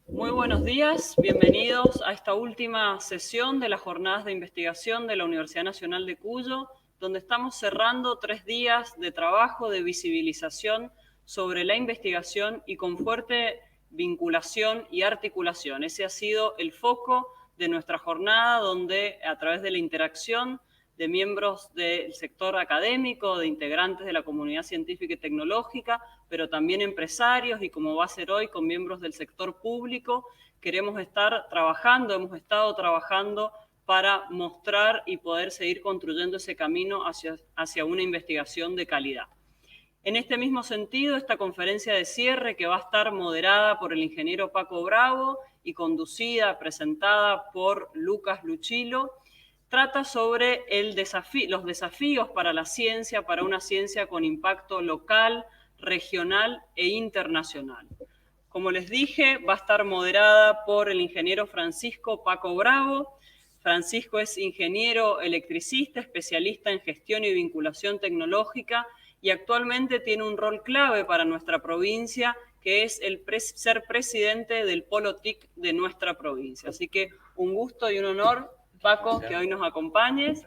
Muy buenos días, bienvenidos a esta última sesión de las jornadas de investigación de la Universidad Nacional de Cuyo, donde estamos cerrando 3 días de trabajo de visibilización sobre la investigación y con fuerte vinculación y articulación. Ese ha sido el foco de nuestra jornada, donde a través de la interacción de miembros del sector académico, de integrantes de la comunidad científica y tecnológica, pero también empresarios y, como va a ser hoy, con miembros del sector público, queremos estar trabajando, hemos estado trabajando para mostrar y poder seguir construyendo ese camino hacia una investigación de calidad. En este mismo sentido, esta conferencia de cierre, que va a estar moderada por el ingeniero Paco Bravo y conducida, presentada por Lucas Luchilo, trata sobre los desafíos para la ciencia, para una ciencia con impacto local, regional e internacional. Como les dije, va a estar moderada por el ingeniero Francisco Paco Bravo. Francisco es ingeniero electricista, especialista en gestión y vinculación tecnológica, y actualmente tiene un rol clave para nuestra provincia, que es ser presidente del Polo TIC de nuestra provincia. Así que un gusto y un honor, Paco, que hoy nos acompañes.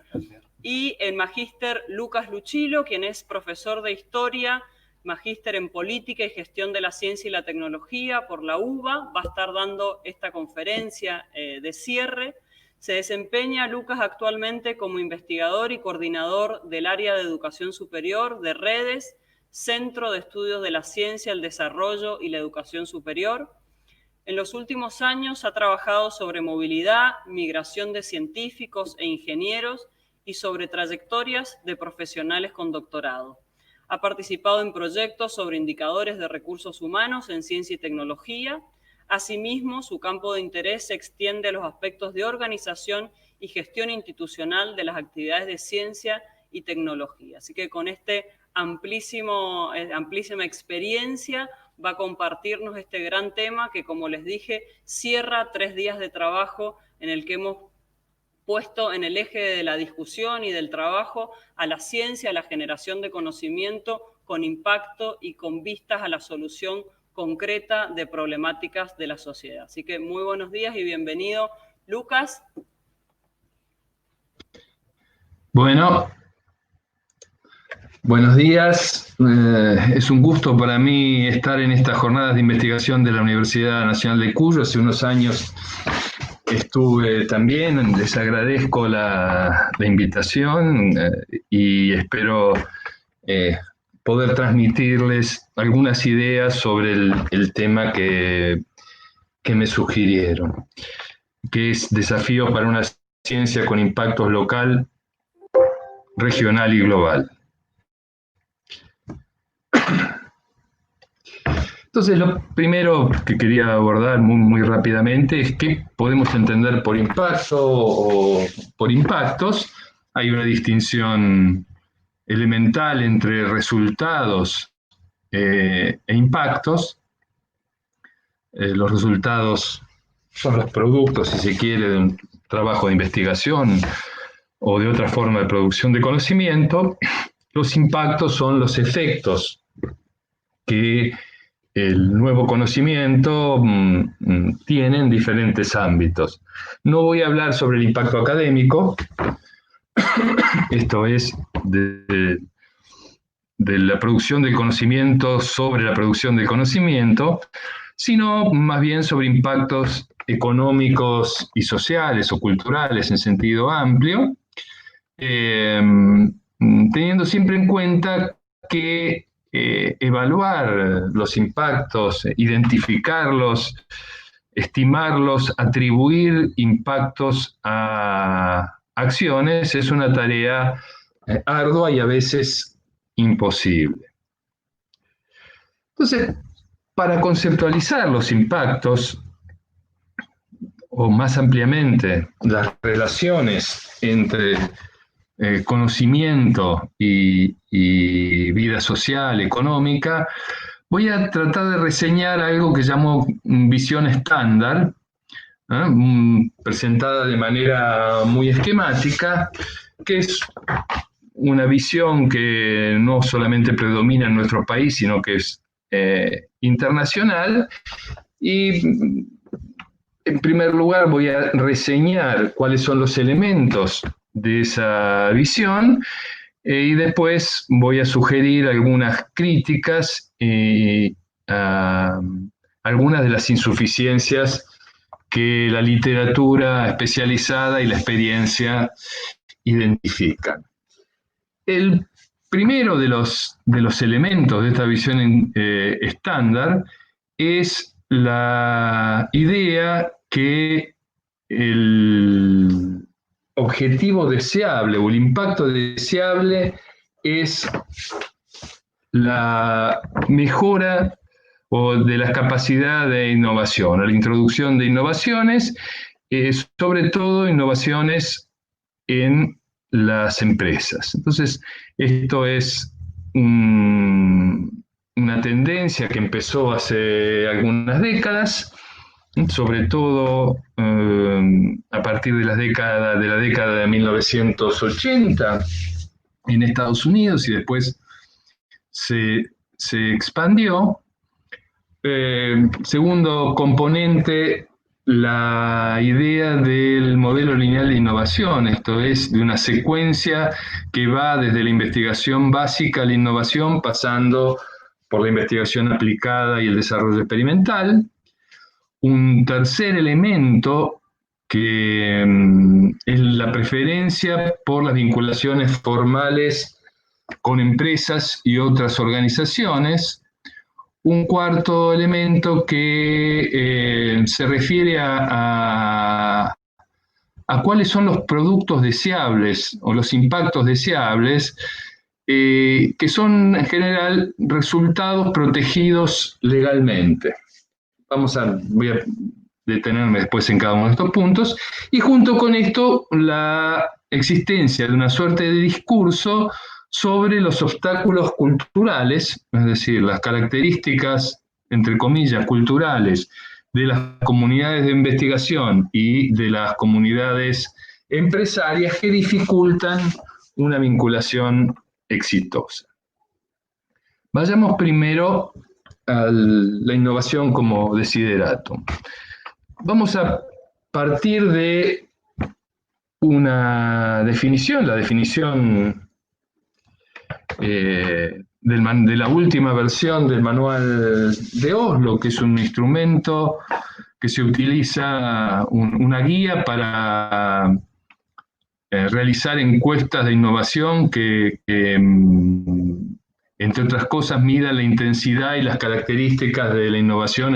Y el magíster Lucas Luchilo, quien es profesor de Historia, magíster en Política y Gestión de la Ciencia y la Tecnología por la UBA, va a estar dando esta conferencia de cierre. Se desempeña Lucas actualmente como investigador y coordinador del área de educación superior de Redes, Centro de Estudios de la Ciencia, el Desarrollo y la Educación Superior. En los últimos años ha trabajado sobre movilidad, migración de científicos e ingenieros y sobre trayectorias de profesionales con doctorado. Ha participado en proyectos sobre indicadores de recursos humanos en ciencia y tecnología. Asimismo, su campo de interés se extiende a los aspectos de organización y gestión institucional de las actividades de ciencia y tecnología. Así que con amplísima experiencia va a compartirnos este gran tema que, como les dije, cierra 3 días de trabajo en el que hemos puesto en el eje de la discusión y del trabajo a la ciencia, a la generación de conocimiento con impacto y con vistas a la solución concreta de problemáticas de la sociedad. Así que muy buenos días y bienvenido, Lucas. Bueno, buenos días. Es un gusto para mí estar en estas jornadas de investigación de la Universidad Nacional de Cuyo. Hace unos años estuve también, les agradezco la invitación y espero poder transmitirles algunas ideas sobre el tema que me sugirieron, que es desafíos para una ciencia con impactos local, regional y global. Entonces, lo primero que quería abordar muy rápidamente es qué podemos entender por impacto o por impactos. Hay una distinción elemental entre resultados e impactos. Los resultados son los productos, si se quiere, de un trabajo de investigación o de otra forma de producción de conocimiento. Los impactos son los efectos que el nuevo conocimiento tiene en diferentes ámbitos. No voy a hablar sobre el impacto académico, esto es de la producción del conocimiento sobre la producción del conocimiento, sino más bien sobre impactos económicos y sociales o culturales en sentido amplio, teniendo siempre en cuenta que evaluar los impactos, identificarlos, estimarlos, atribuir impactos a acciones es una tarea ardua y a veces imposible. Entonces, para conceptualizar los impactos, o más ampliamente, las relaciones entre conocimiento y vida social, económica, voy a tratar de reseñar algo que llamo visión estándar, presentada de manera muy esquemática, que es una visión que no solamente predomina en nuestro país, sino que es internacional, Y en primer lugar voy a reseñar cuáles son los elementos de esa visión y después voy a sugerir algunas críticas y algunas de las insuficiencias que la literatura especializada y la experiencia identifican. El primero de los elementos de esta visión estándar es la idea que el objetivo deseable o el impacto deseable es la mejora o de la capacidad de innovación, la introducción de innovaciones, sobre todo innovaciones en las empresas. Entonces, esto es una tendencia que empezó hace algunas décadas, sobre todo a partir de la década de 1980 en Estados Unidos y después se expandió. Segundo componente, la idea del modelo lineal de innovación, esto es, de una secuencia que va desde la investigación básica a la innovación, pasando por la investigación aplicada y el desarrollo experimental. Un tercer elemento que es la preferencia por las vinculaciones formales con empresas y otras organizaciones. Un cuarto elemento que se refiere a cuáles son los productos deseables o los impactos deseables, que son en general resultados protegidos legalmente. Voy a detenerme después en cada uno de estos puntos. Y junto con esto, la existencia de una suerte de discurso sobre los obstáculos culturales, es decir, las características, entre comillas, culturales de las comunidades de investigación y de las comunidades empresarias que dificultan una vinculación exitosa. Vayamos primero a la innovación como desideratum. Vamos a partir de una definición, la definición de la última versión del manual de Oslo, que es un instrumento que se utiliza, una guía para realizar encuestas de innovación que entre otras cosas, mida la intensidad y las características de la innovación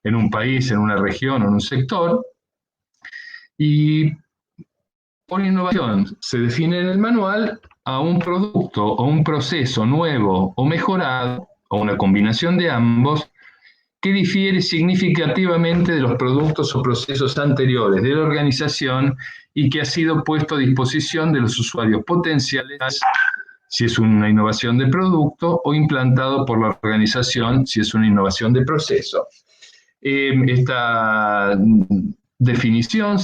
en un país, en una región o en un sector. Y por innovación se define en el manual a un producto o un proceso nuevo o mejorado, o una combinación de ambos, que difiere significativamente de los productos o procesos anteriores de la organización y que ha sido puesto a disposición de los usuarios potenciales, si es una innovación de producto, o implantado por la organización, si es una innovación de proceso. Esta definición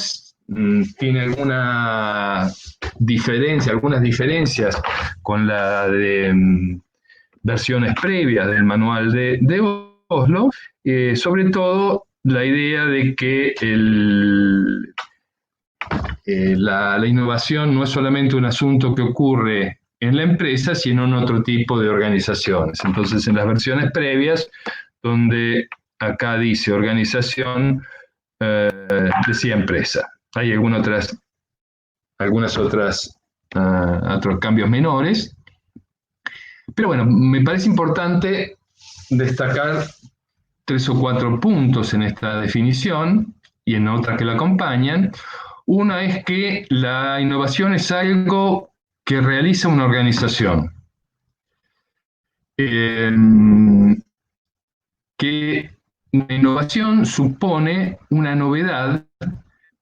tiene algunas diferencias con la de versiones previas del manual de Oslo, sobre todo la idea de que la innovación no es solamente un asunto que ocurre en la empresa, sino en otro tipo de organizaciones. Entonces, en las versiones previas, donde acá dice organización, decía empresa. Hay otros cambios menores. Pero bueno, me parece importante destacar 3 o 4 puntos en esta definición y en otras que la acompañan. Una es que la innovación es algo que realiza una organización, que la innovación supone una novedad,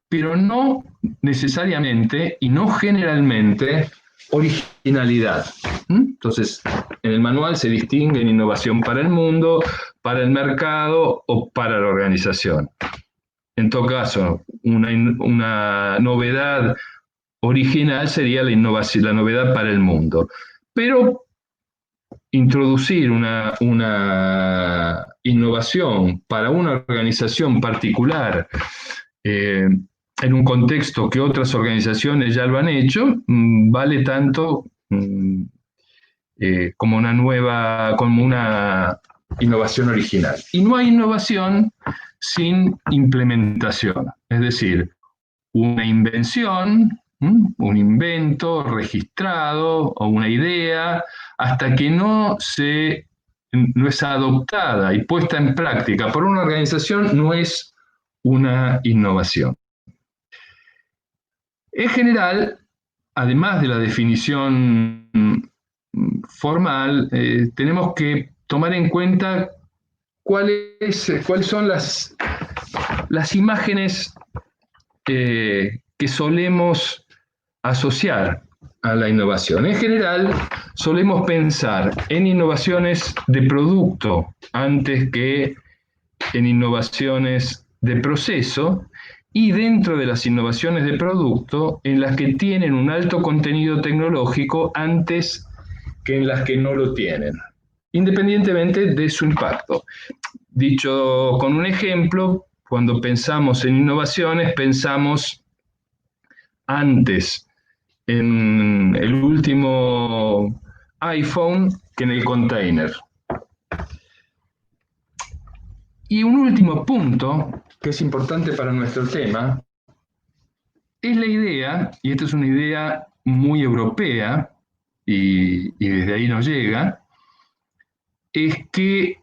pero no necesariamente y no generalmente originalidad. Entonces, en el manual se distingue en innovación para el mundo, para el mercado o para la organización. En todo caso, una novedad original sería la novedad para el mundo. Pero introducir una innovación para una organización particular en un contexto que otras organizaciones ya lo han hecho, vale tanto como una innovación original. Y no hay innovación sin implementación, es decir, una invención, un invento registrado o una idea, hasta que no es adoptada y puesta en práctica por una organización, no es una innovación. En general, además de la definición formal, tenemos que tomar en cuenta cuáles son las imágenes que solemos asociar a la innovación. En general, solemos pensar en innovaciones de producto antes que en innovaciones de proceso, y dentro de las innovaciones de producto, en las que tienen un alto contenido tecnológico antes que en las que no lo tienen, independientemente de su impacto. Dicho con un ejemplo, cuando pensamos en innovaciones, pensamos antes en el último iPhone que en el container. Y un último punto, que es importante para nuestro tema, es la idea, y esta es una idea muy europea, y desde ahí nos llega, es que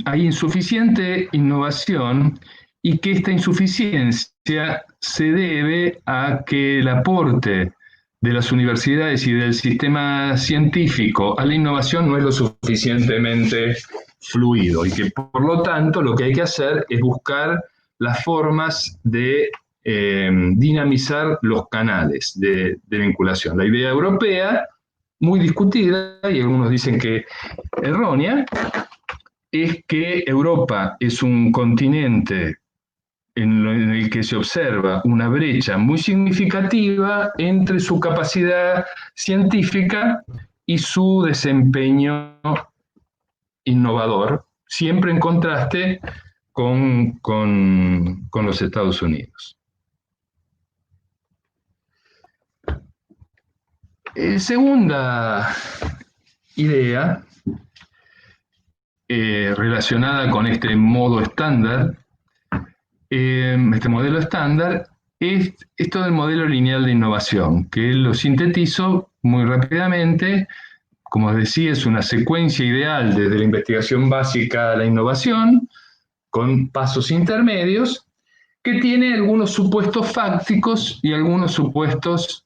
hay insuficiente innovación y que esta insuficiencia se debe a que el aporte de las universidades y del sistema científico a la innovación no es lo suficientemente fluido y que por lo tanto lo que hay que hacer es buscar las formas de dinamizar los canales de vinculación. La idea europea, muy discutida y algunos dicen que errónea, es que Europa es un continente en el que se observa una brecha muy significativa entre su capacidad científica y su desempeño innovador, siempre en contraste con los Estados Unidos. Segunda idea relacionada con este modo estándar, este modelo estándar, es esto del modelo lineal de innovación, que lo sintetizo muy rápidamente. Como decía, es una secuencia ideal desde la investigación básica a la innovación, con pasos intermedios, que tiene algunos supuestos fácticos y algunos supuestos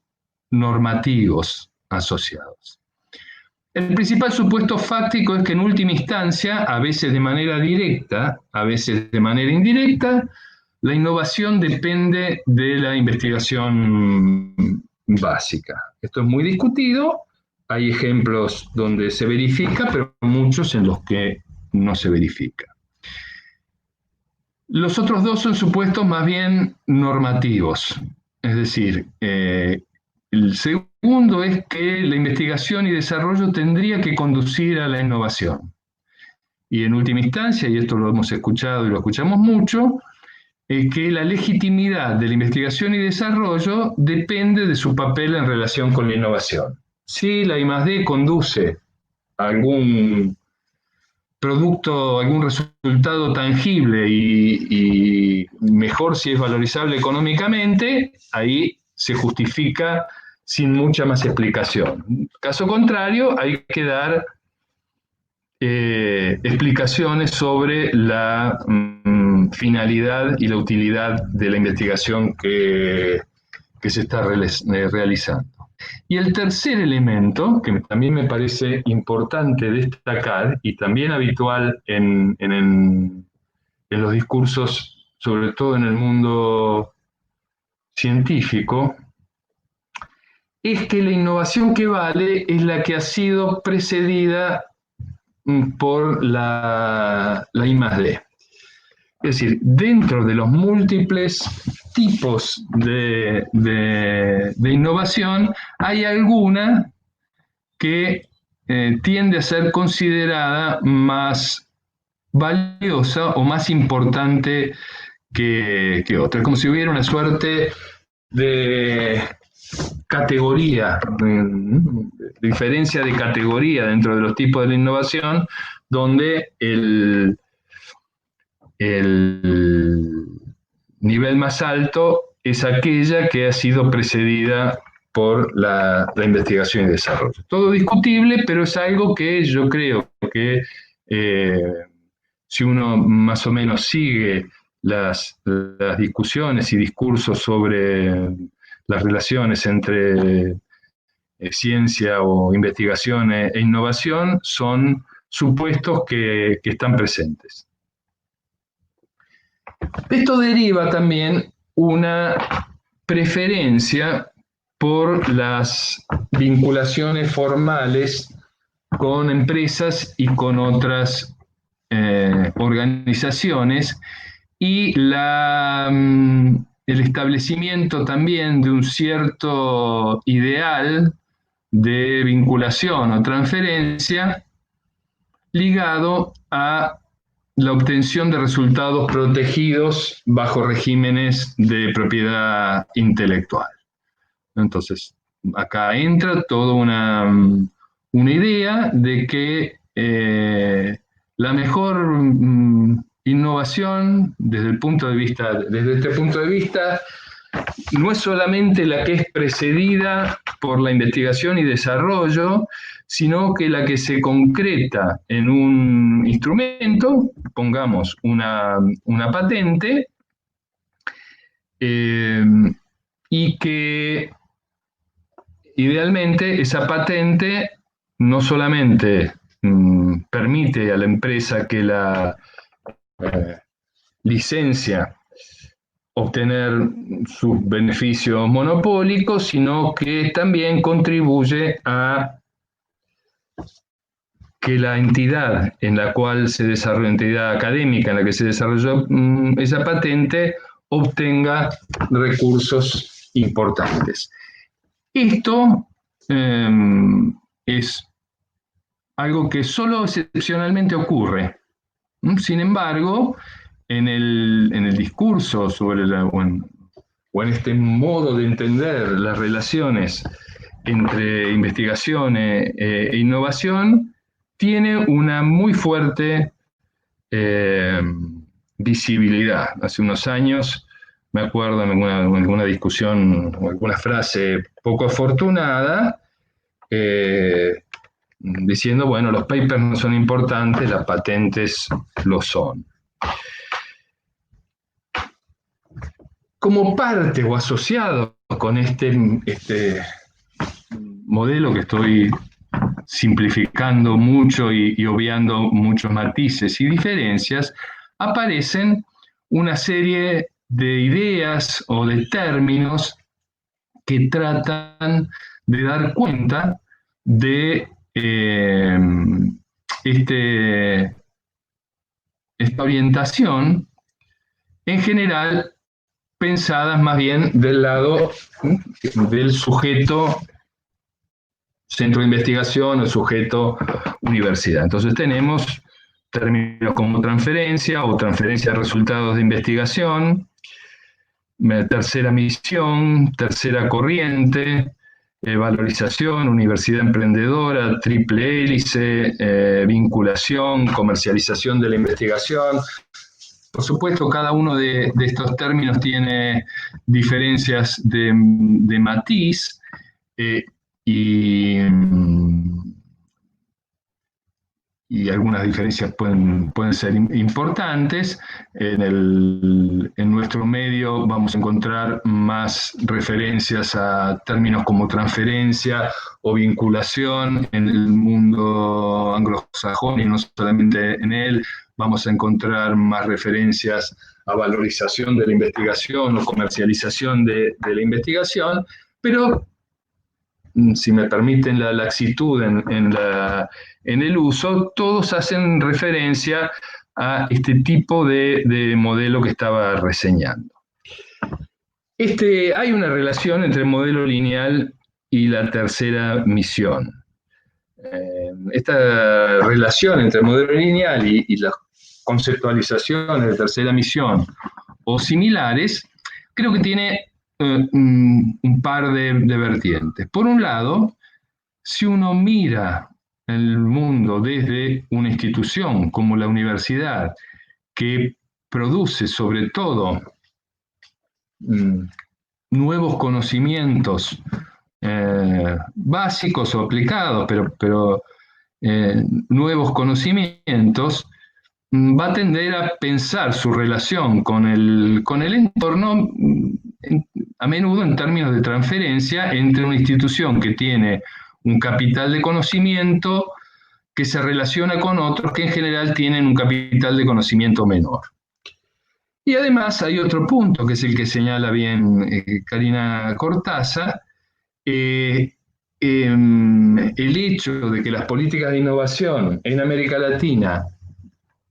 normativos asociados. El principal supuesto fáctico es que en última instancia, a veces de manera directa, a veces de manera indirecta, la innovación depende de la investigación básica. Esto es muy discutido, hay ejemplos donde se verifica, pero muchos en los que no se verifica. Los otros dos son supuestos más bien normativos, es decir, el segundo es que la investigación y desarrollo tendría que conducir a la innovación. Y en última instancia, y esto lo hemos escuchado y lo escuchamos mucho, que la legitimidad de la investigación y desarrollo depende de su papel en relación con la innovación. Si la I+D conduce a algún producto, algún resultado tangible y mejor si es valorizable económicamente, ahí se justifica sin mucha más explicación. Caso contrario, hay que dar explicaciones sobre la finalidad y la utilidad de la investigación que se está realizando. Y el tercer elemento, que también me parece importante destacar y también habitual en los discursos, sobre todo en el mundo científico, es que la innovación que vale es la que ha sido precedida por la I+D. Es decir, dentro de los múltiples tipos de innovación, hay alguna que tiende a ser considerada más valiosa o más importante que otra. Es como si hubiera una suerte de categoría, diferencia de categoría dentro de los tipos de la innovación, donde el nivel más alto es aquella que ha sido precedida por la investigación y desarrollo. Todo discutible, pero es algo que yo creo que si uno más o menos sigue las discusiones y discursos sobre las relaciones entre ciencia o investigación e innovación, son supuestos que están presentes. Esto deriva también una preferencia por las vinculaciones formales con empresas y con otras organizaciones y el establecimiento también de un cierto ideal de vinculación o transferencia ligado a la obtención de resultados protegidos bajo regímenes de propiedad intelectual. Entonces, acá entra toda una idea de que la mejor innovación desde este punto de vista, no es solamente la que es precedida por la investigación y desarrollo, sino que la que se concreta en un instrumento, pongamos una patente, y que idealmente esa patente no solamente permite a la empresa que la licencia obtener sus beneficios monopólicos, sino que también contribuye a que la entidad en la cual se desarrolla, entidad académica en la que se desarrolló esa patente, obtenga recursos importantes. Esto es algo que solo excepcionalmente ocurre. Sin embargo, en el discurso sobre o en este modo de entender las relaciones entre investigación e innovación, tiene una muy fuerte visibilidad. Hace unos años, me acuerdo en alguna discusión o alguna frase poco afortunada, diciendo, bueno, los papers no son importantes, las patentes lo son. Como parte o asociado con este modelo que estoy simplificando mucho y obviando muchos matices y diferencias, aparecen una serie de ideas o de términos que tratan de dar cuenta de esta orientación, en general pensadas más bien del lado del sujeto centro de investigación o sujeto universidad. Entonces tenemos términos como transferencia o transferencia de resultados de investigación, tercera misión, tercera corriente, valorización, universidad emprendedora, triple hélice, vinculación, comercialización de la investigación. Por supuesto, cada uno de estos términos tiene diferencias de matiz y algunas diferencias pueden ser importantes. En nuestro medio vamos a encontrar más referencias a términos como transferencia o vinculación. En el mundo anglosajón, y no solamente en él, vamos a encontrar más referencias a valorización de la investigación o comercialización de la investigación, pero si me permiten la laxitud en el uso, todos hacen referencia a este tipo de modelo que estaba reseñando. Hay una relación entre el modelo lineal y la tercera misión. esta relación entre el modelo lineal y las conceptualizaciones de tercera misión o similares, creo que tiene un par de vertientes. Por un lado, si uno mira el mundo desde una institución como la universidad, que produce sobre todo nuevos conocimientos básicos o aplicados, pero nuevos conocimientos, va a tender a pensar su relación con el entorno a menudo en términos de transferencia entre una institución que tiene un capital de conocimiento que se relaciona con otros que en general tienen un capital de conocimiento menor. Y además hay otro punto, que es el que señala bien Karina Cortázar, el hecho de que las políticas de innovación en América Latina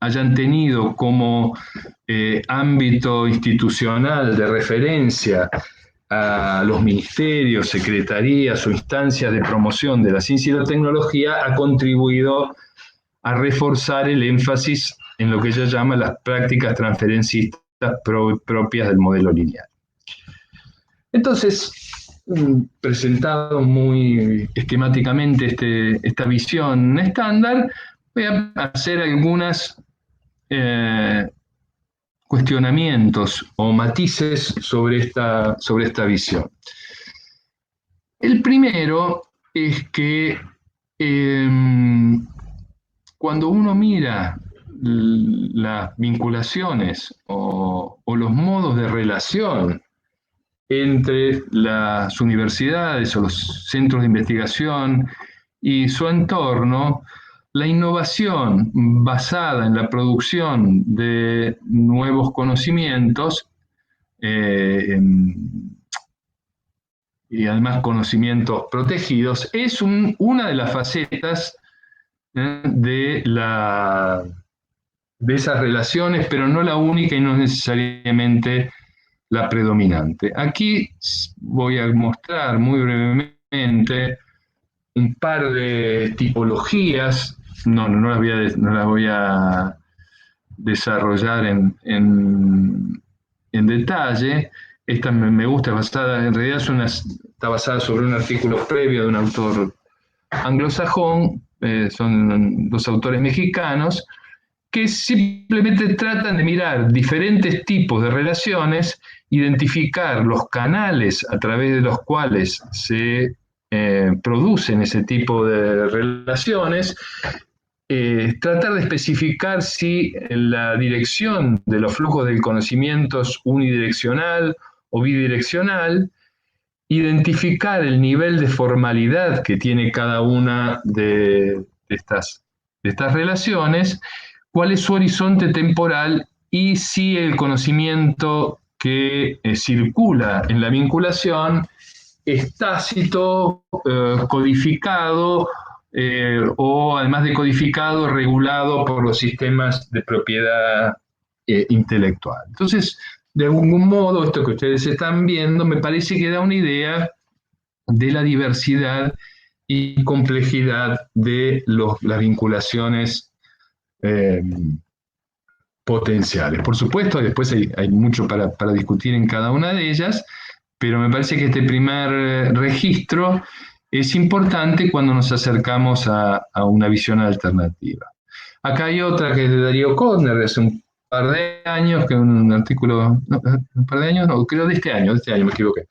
hayan tenido como ámbito institucional de referencia a los ministerios, secretarías o instancias de promoción de la ciencia y la tecnología, ha contribuido a reforzar el énfasis en lo que ella llama las prácticas transferencistas propias del modelo lineal. Entonces, presentado muy esquemáticamente esta visión estándar, voy a hacer algunas cuestionamientos o matices sobre esta visión. El primero es que cuando uno mira las vinculaciones o los modos de relación entre las universidades o los centros de investigación y su entorno, la innovación basada en la producción de nuevos conocimientos y además conocimientos protegidos es una de las facetas de esas relaciones, pero no la única y no necesariamente la predominante. Aquí voy a mostrar muy brevemente un par de tipologías, no las voy a desarrollar en detalle. Esta me gusta, en realidad está basada sobre un artículo previo de un autor anglosajón, son dos autores mexicanos, que simplemente tratan de mirar diferentes tipos de relaciones, identificar los canales a través de los cuales se producen ese tipo de relaciones, tratar de especificar si la dirección de los flujos del conocimiento es unidireccional o bidireccional, identificar el nivel de formalidad que tiene cada una de estas relaciones, cuál es su horizonte temporal y si el conocimiento que circula en la vinculación es tácito, codificado o además de codificado, regulado por los sistemas de propiedad intelectual. Entonces, de algún modo, esto que ustedes están viendo me parece que da una idea de la diversidad y complejidad de las vinculaciones potenciales. Por supuesto, después hay mucho para discutir en cada una de ellas, pero me parece que este primer registro es importante cuando nos acercamos a una visión alternativa. Acá hay otra que es de Darío Kodner, de hace un par de años, que es un artículo, no, un par de años, no, creo de este año me equivoqué,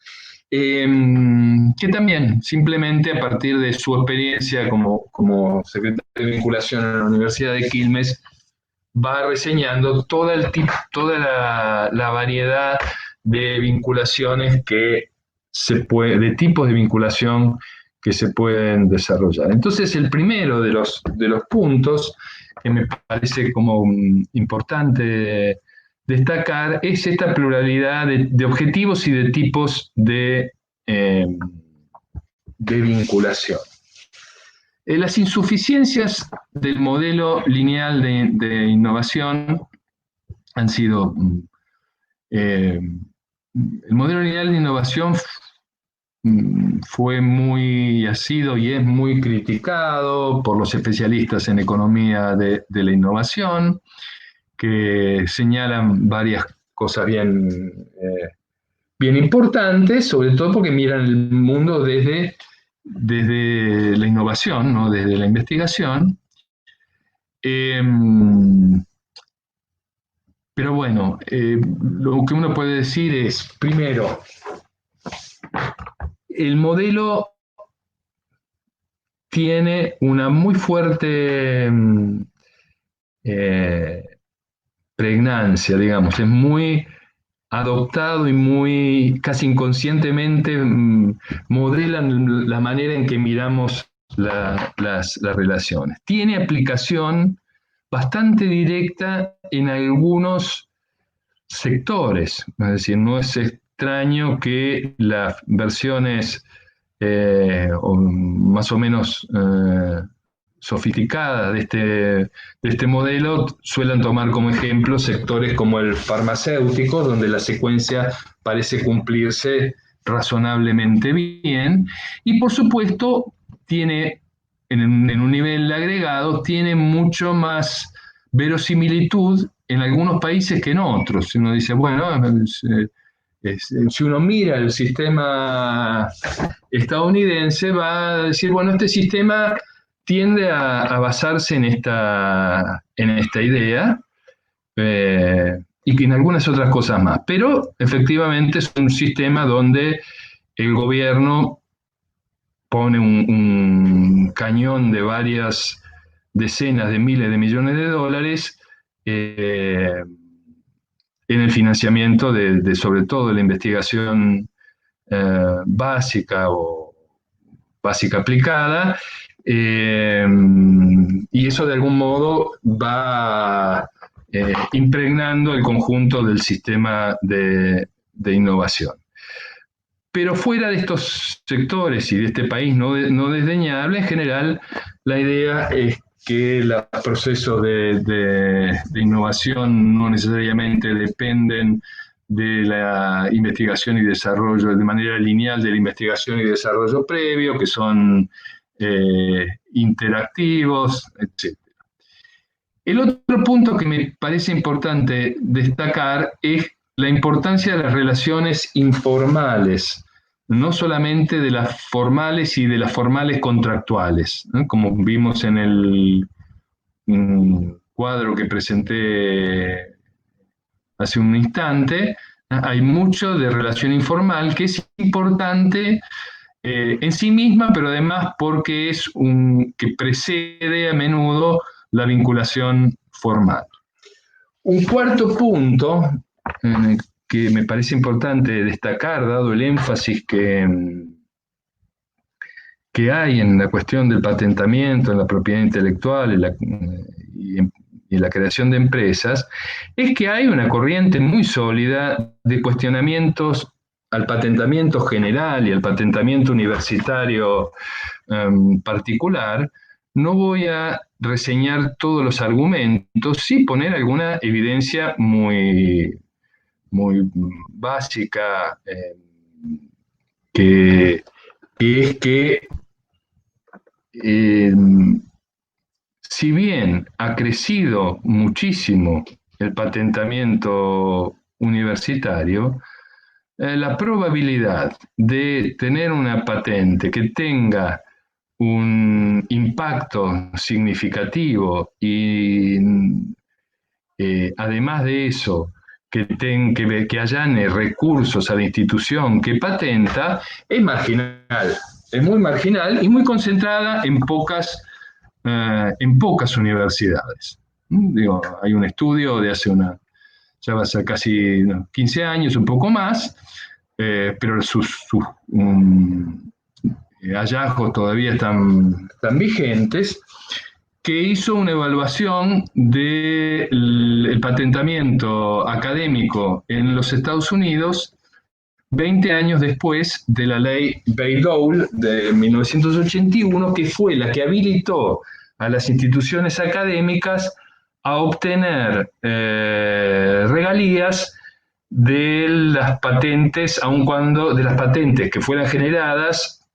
que también, simplemente a partir de su experiencia como secretario de vinculación en la Universidad de Quilmes, va reseñando toda la variedad de vinculaciones de tipos de vinculación que se pueden desarrollar. Entonces, el primero de los puntos que me parece como importante destacar es esta pluralidad de objetivos y de tipos de vinculación. Las insuficiencias del modelo lineal de innovación han sido... el modelo lineal de innovación ha sido y es muy criticado por los especialistas en economía de la innovación, que señalan varias cosas bien importantes, sobre todo porque miran el mundo desde la innovación, ¿no? Desde la investigación. Pero bueno, lo que uno puede decir es, primero, el modelo tiene una muy fuerte eh, pregnancia, digamos, es muy adoptado y muy casi inconscientemente modelan la manera en que miramos las relaciones. Tiene aplicación bastante directa en algunos sectores, es decir, no es extraño que las versiones más o menos sofisticadas de este modelo suelen tomar como ejemplo sectores como el farmacéutico, donde la secuencia parece cumplirse razonablemente bien, y por supuesto tiene, en un nivel agregado, tiene mucho más verosimilitud en algunos países que en otros. Uno dice, bueno, si uno mira el sistema estadounidense, va a decir, bueno, este sistema tiende a basarse en esta idea y que en algunas otras cosas más. Pero efectivamente es un sistema donde el gobierno pone un cañón de varias decenas de miles de millones de dólares en el financiamiento sobre todo la investigación básica o básica aplicada, y eso de algún modo va impregnando el conjunto del sistema de innovación. Pero fuera de estos sectores y de este país no desdeñable, en general la idea es que los procesos de innovación no necesariamente dependen de la investigación y desarrollo de manera lineal de la investigación y desarrollo previo, que son interactivos, etc. El otro punto que me parece importante destacar es la importancia de las relaciones informales, no solamente de las formales y de las formales contractuales, ¿no? Como vimos en el cuadro que presenté hace un instante, hay mucho de relación informal que es importante en sí misma, pero además porque que precede a menudo la vinculación formal. Un cuarto punto que me parece importante destacar, dado el énfasis que hay en la cuestión del patentamiento, en la propiedad intelectual y en la creación de empresas, es que hay una corriente muy sólida de cuestionamientos al patentamiento general y al patentamiento universitario particular. No voy a reseñar todos los argumentos, sí poner alguna evidencia muy básica, que es que si bien ha crecido muchísimo el patentamiento universitario, la probabilidad de tener una patente que tenga un impacto significativo y además de eso, que allane recursos a la institución que patenta, es marginal. Es muy marginal y muy concentrada en pocas universidades. Digo, hay un estudio de ya va a ser casi 15 años, un poco más, pero sus hallazgos todavía están vigentes, que hizo una evaluación del patentamiento académico en los Estados Unidos 20 años después de la ley Bayh-Dole de 1981, que fue la que habilitó a las instituciones académicas a obtener regalías de las patentes, aun cuando de las patentes que fueran generadas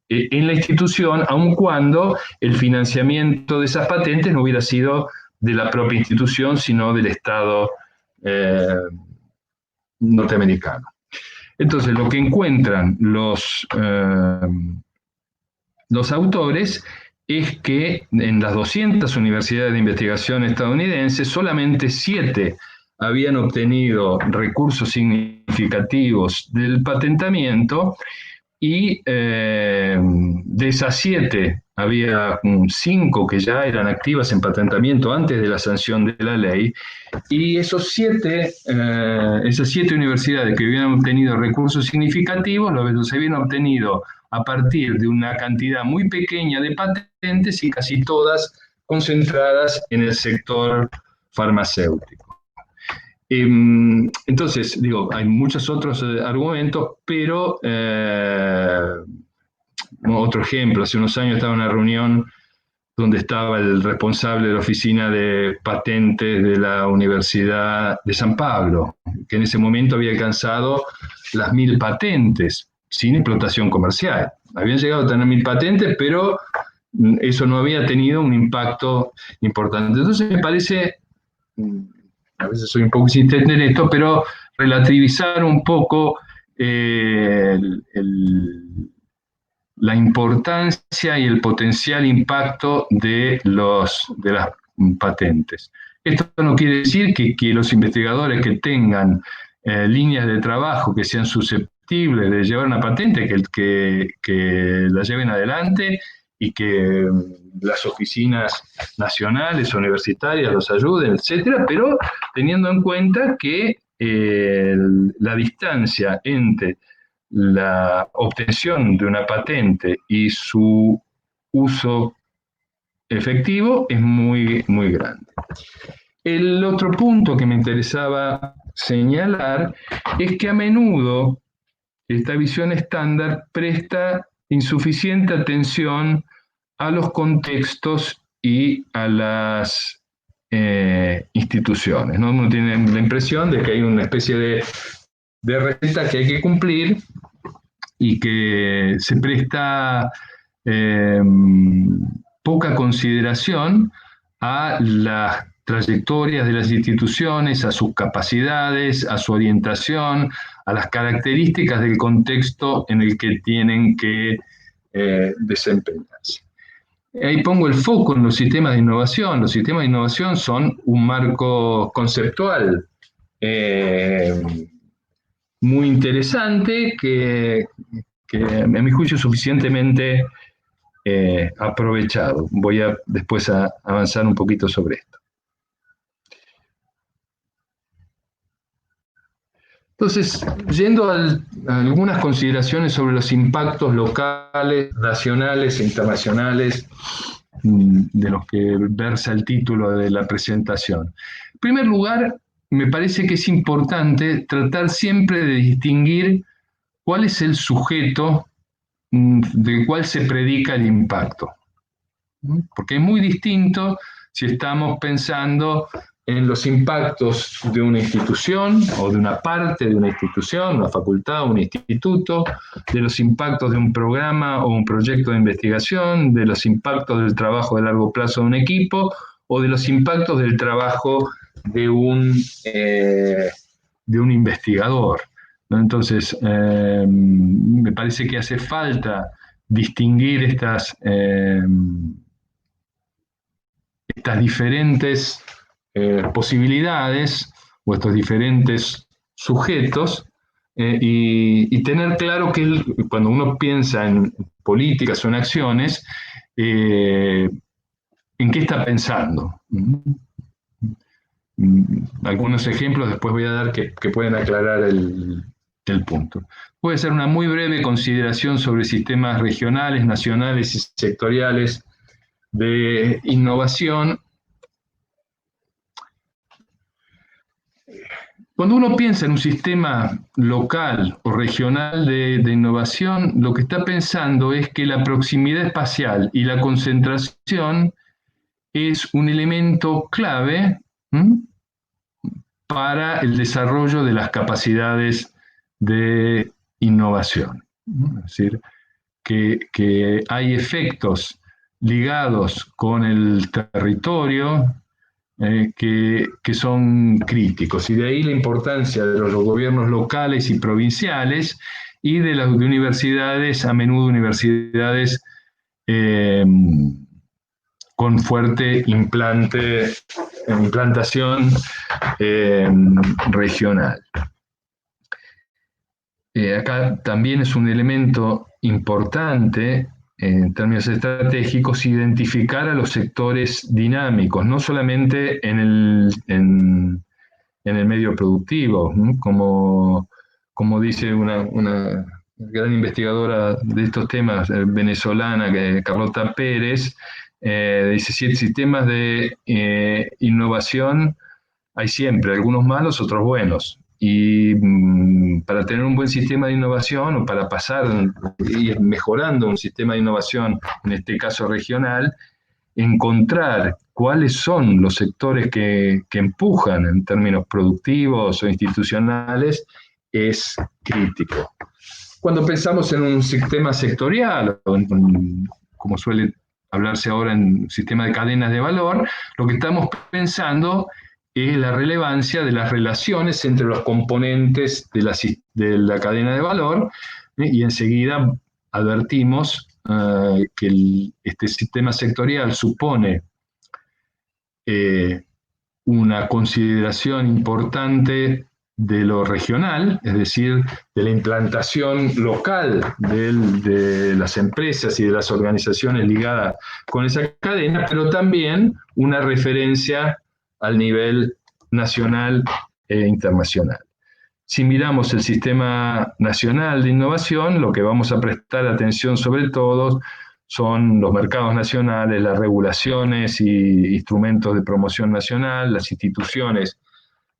en la institución, aun cuando el financiamiento de esas patentes no hubiera sido de la propia institución, sino del Estado norteamericano. Entonces, lo que encuentran los autores es que en las 200 universidades de investigación estadounidenses, solamente 7 habían obtenido recursos significativos del patentamiento y de esas 7 había 5 que ya eran activas en patentamiento antes de la sanción de la ley, y esas 7 universidades que habían obtenido recursos significativos los habían obtenido a partir de una cantidad muy pequeña de patentes y casi todas concentradas en el sector farmacéutico. Entonces, digo, hay muchos otros argumentos, pero otro ejemplo, hace unos años estaba en una reunión donde estaba el responsable de la oficina de patentes de la Universidad de San Pablo, que en ese momento había alcanzado las 1000 patentes sin explotación comercial. Habían llegado a tener 1000 patentes, pero eso no había tenido un impacto importante. Entonces me parece, a veces soy un poco insistente en esto, pero relativizar un poco la importancia y el potencial impacto de las patentes. Esto no quiere decir que los investigadores que tengan líneas de trabajo que sean susceptibles de llevar una patente, que la lleven adelante y que las oficinas nacionales, universitarias los ayuden, etcétera, pero teniendo en cuenta que la distancia entre la obtención de una patente y su uso efectivo es muy, muy grande. El otro punto que me interesaba señalar es que a menudo esta visión estándar presta insuficiente atención a los contextos y a las instituciones, ¿no? Uno tiene la impresión de que hay una especie de receta que hay que cumplir y que se presta poca consideración a las trayectorias de las instituciones, a sus capacidades, a su orientación, a las características del contexto en el que tienen que desempeñarse. Ahí pongo el foco en los sistemas de innovación. Los sistemas de innovación son un marco conceptual muy interesante que a mi juicio es suficientemente aprovechado. Voy a después a avanzar un poquito sobre esto. Entonces, yendo a algunas consideraciones sobre los impactos locales, nacionales e internacionales de los que versa el título de la presentación. En primer lugar, me parece que es importante tratar siempre de distinguir cuál es el sujeto del cual se predica el impacto. Porque es muy distinto si estamos pensando en los impactos de una institución o de una parte de una institución, una facultad o un instituto, de los impactos de un programa o un proyecto de investigación, de los impactos del trabajo de largo plazo de un equipo o de los impactos del trabajo de un investigador, ¿no? Entonces, me parece que hace falta distinguir estas diferentes posibilidades o estos diferentes sujetos y tener claro que cuando uno piensa en políticas o en acciones, ¿en qué está pensando? Algunos ejemplos después voy a dar que pueden aclarar el punto. Puede ser una muy breve consideración sobre sistemas regionales, nacionales y sectoriales de innovación. Cuando uno piensa en un sistema local o regional de innovación, lo que está pensando es que la proximidad espacial y la concentración es un elemento clave para el desarrollo de las capacidades de innovación. Es decir, que hay efectos ligados con el territorio que son críticos. Y de ahí la importancia de los gobiernos locales y provinciales y de las universidades, a menudo universidades con fuerte implantación regional. Acá también es un elemento importante en términos estratégicos identificar a los sectores dinámicos, no solamente en el medio productivo, ¿no? Como dice una gran investigadora de estos temas venezolana, Carlota Pérez, dice, si sistemas de innovación hay siempre, algunos malos, otros buenos. Y para tener un buen sistema de innovación o para pasar y ir mejorando un sistema de innovación, en este caso regional, encontrar cuáles son los sectores que empujan en términos productivos o institucionales es crítico. Cuando pensamos en un sistema sectorial, o como suele hablarse ahora en un sistema de cadenas de valor, lo que estamos pensando es la relevancia de las relaciones entre los componentes de la cadena de valor, y enseguida advertimos que este sistema sectorial supone una consideración importante de lo regional, es decir, de la implantación local de las empresas y de las organizaciones ligadas con esa cadena, pero también una referencia al nivel nacional e internacional. Si miramos el sistema nacional de innovación, lo que vamos a prestar atención sobre todo son los mercados nacionales, las regulaciones y instrumentos de promoción nacional, las instituciones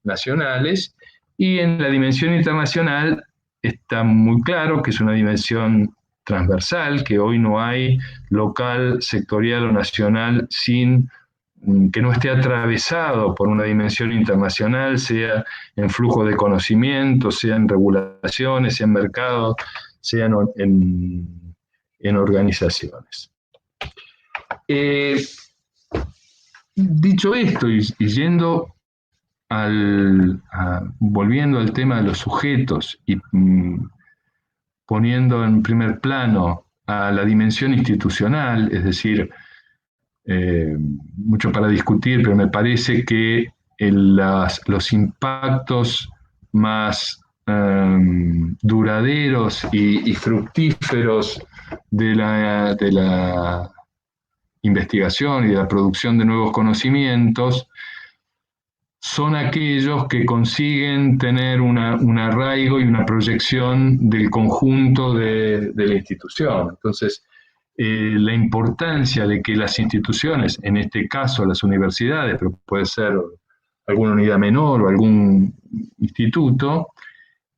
nacionales, y en la dimensión internacional está muy claro que es una dimensión transversal, que hoy no hay local, sectorial o nacional que no esté atravesado por una dimensión internacional, sea en flujo de conocimiento, sea en regulaciones, sea en mercados, sea en organizaciones. Dicho esto, y yendo volviendo al tema de los sujetos y poniendo en primer plano a la dimensión institucional, es decir, mucho para discutir, pero me parece que los impactos más duraderos y fructíferos de la investigación y de la producción de nuevos conocimientos son aquellos que consiguen tener un arraigo y una proyección del conjunto de la institución. Entonces, la importancia de que las instituciones, en este caso las universidades, pero puede ser alguna unidad menor o algún instituto,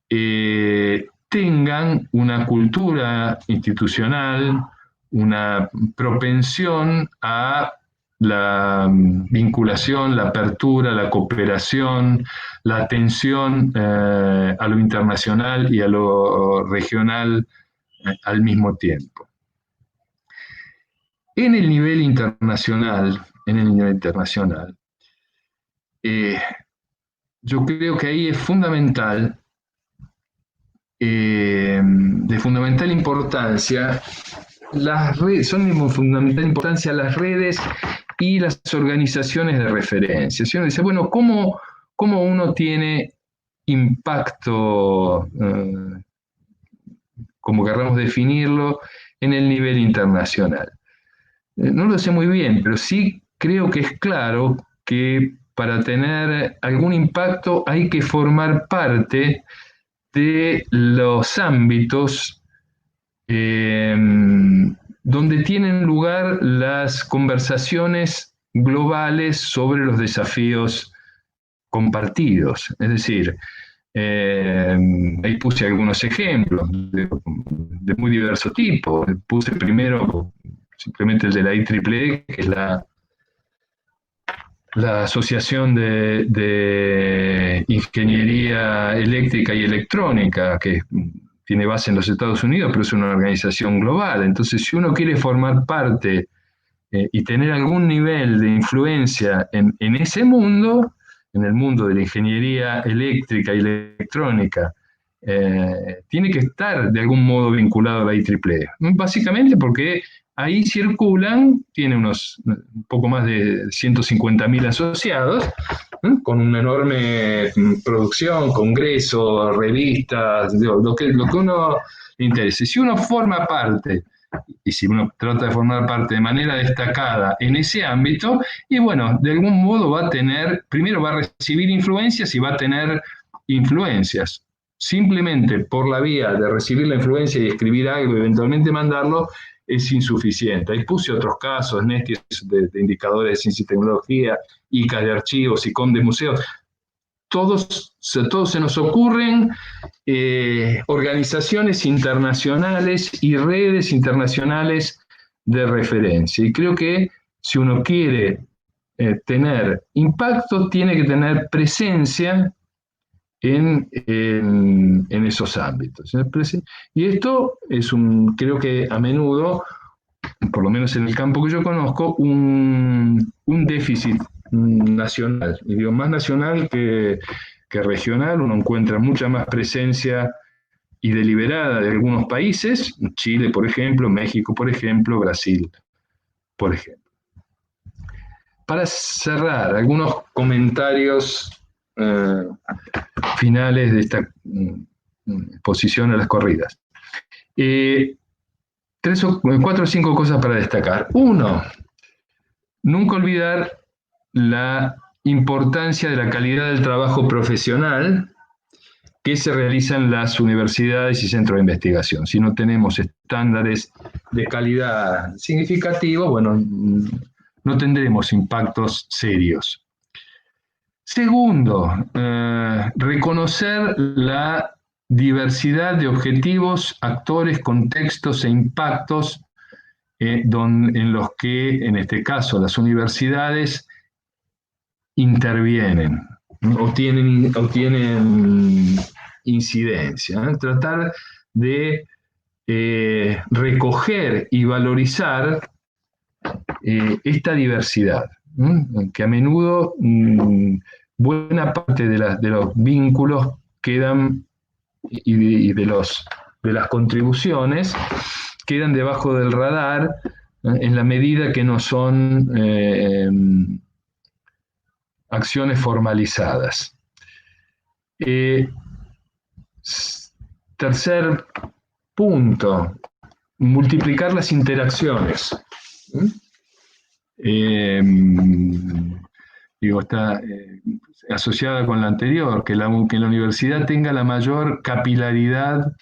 tengan una cultura institucional, una propensión a la vinculación, la apertura, la cooperación, la atención a lo internacional y a lo regional al mismo tiempo. En el nivel internacional, yo creo que ahí es fundamental, de fundamental importancia, son de fundamental importancia las redes y las organizaciones de referencia. Si uno dice, bueno, ¿cómo uno tiene impacto, como querramos definirlo, en el nivel internacional? No lo sé muy bien, pero sí creo que es claro que para tener algún impacto hay que formar parte de los ámbitos donde tienen lugar las conversaciones globales sobre los desafíos compartidos. Es decir, ahí puse algunos ejemplos de muy diverso tipo. Puse primero simplemente el de la IEEE, que es la Asociación de Ingeniería Eléctrica y Electrónica, que tiene base en los Estados Unidos, pero es una organización global. Entonces, si uno quiere formar parte y tener algún nivel de influencia en ese mundo, en el mundo de la ingeniería eléctrica y electrónica, tiene que estar de algún modo vinculado a la IEEE. Básicamente porque ahí circulan, tiene un poco más de 150.000 asociados, con una enorme producción, congresos, revistas, lo que uno le interese. Si uno forma parte, y si uno trata de formar parte de manera destacada en ese ámbito, y bueno, de algún modo va a tener, primero va a recibir influencias y va a tener influencias. Simplemente por la vía de recibir la influencia y escribir algo y eventualmente mandarlo, es insuficiente. Ahí puse otros casos, Nestis de indicadores de ciencia y tecnología, ICAs de archivos, ICOM de museos. Todos se nos ocurren organizaciones internacionales y redes internacionales de referencia. Y creo que si uno quiere tener impacto, tiene que tener presencia en esos ámbitos. Y esto es creo que a menudo, por lo menos en el campo que yo conozco, un déficit nacional. Y digo, más nacional que regional. Uno encuentra mucha más presencia y deliberada de algunos países, Chile, por ejemplo, México, por ejemplo, Brasil, por ejemplo. Para cerrar, algunos comentarios finales de esta exposición a las corridas. 4 o 5 cosas para destacar. Uno, nunca olvidar la importancia de la calidad del trabajo profesional que se realiza en las universidades y centros de investigación. Si no tenemos estándares de calidad significativos, bueno, no tendremos impactos serios. Segundo, reconocer la diversidad de objetivos, actores, contextos e impactos en los que, en este caso, las universidades intervienen o tienen incidencia. Tratar de recoger y valorizar esta diversidad, que a menudo buena parte de los vínculos quedan y de las contribuciones quedan debajo del radar en la medida que no son acciones formalizadas. Tercer punto, multiplicar las interacciones. Está asociada con la anterior, que la universidad tenga la mayor capilaridad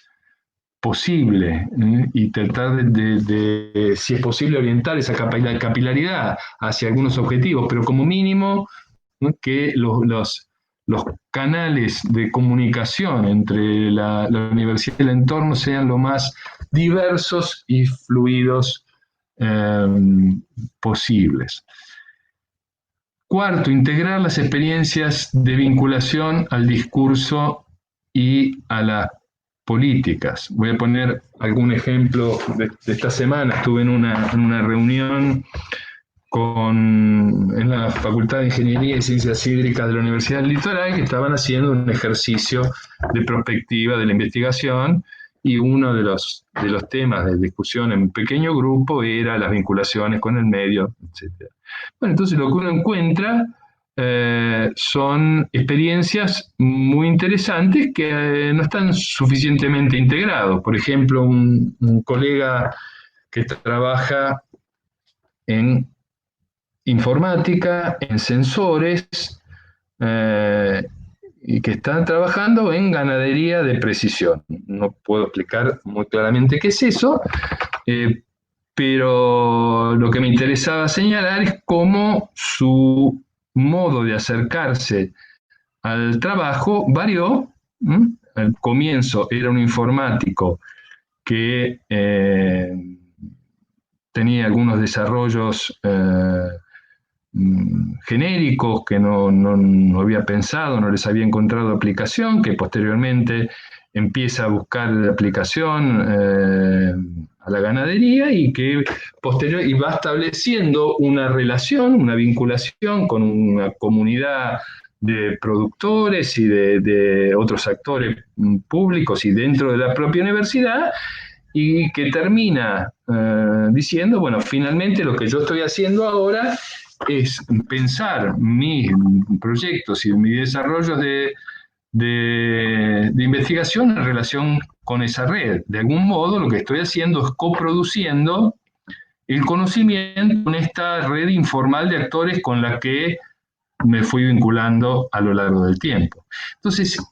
posible y tratar de, si es posible, orientar esa capilaridad hacia algunos objetivos, pero como mínimo, ¿no?, que los canales de comunicación entre la universidad y el entorno sean lo más diversos y fluidos posibles. Cuarto, integrar las experiencias de vinculación al discurso y a las políticas. Voy a poner algún ejemplo de esta semana. Estuve en una reunión en la Facultad de Ingeniería y Ciencias Hídricas de la Universidad del Litoral, que estaban haciendo un ejercicio de prospectiva de la investigación, y uno de los temas de discusión en un pequeño grupo era las vinculaciones con el medio, etc. Bueno, entonces lo que uno encuentra son experiencias muy interesantes que no están suficientemente integrados. Por ejemplo, un colega que trabaja en informática, en sensores, y que están trabajando en ganadería de precisión. No puedo explicar muy claramente qué es eso, pero lo que me interesaba señalar es cómo su modo de acercarse al trabajo varió. Al comienzo era un informático que tenía algunos desarrollos genéricos que no había pensado, no les había encontrado aplicación, que posteriormente empieza a buscar la aplicación a la ganadería y que posterior y va estableciendo una relación, una vinculación con una comunidad de productores y de otros actores públicos y dentro de la propia universidad, y que termina diciendo, bueno, finalmente lo que yo estoy haciendo ahora es pensar mis proyectos y mis desarrollos de investigación en relación con esa red. De algún modo lo que estoy haciendo es coproduciendo el conocimiento con esta red informal de actores con la que me fui vinculando a lo largo del tiempo. Entonces,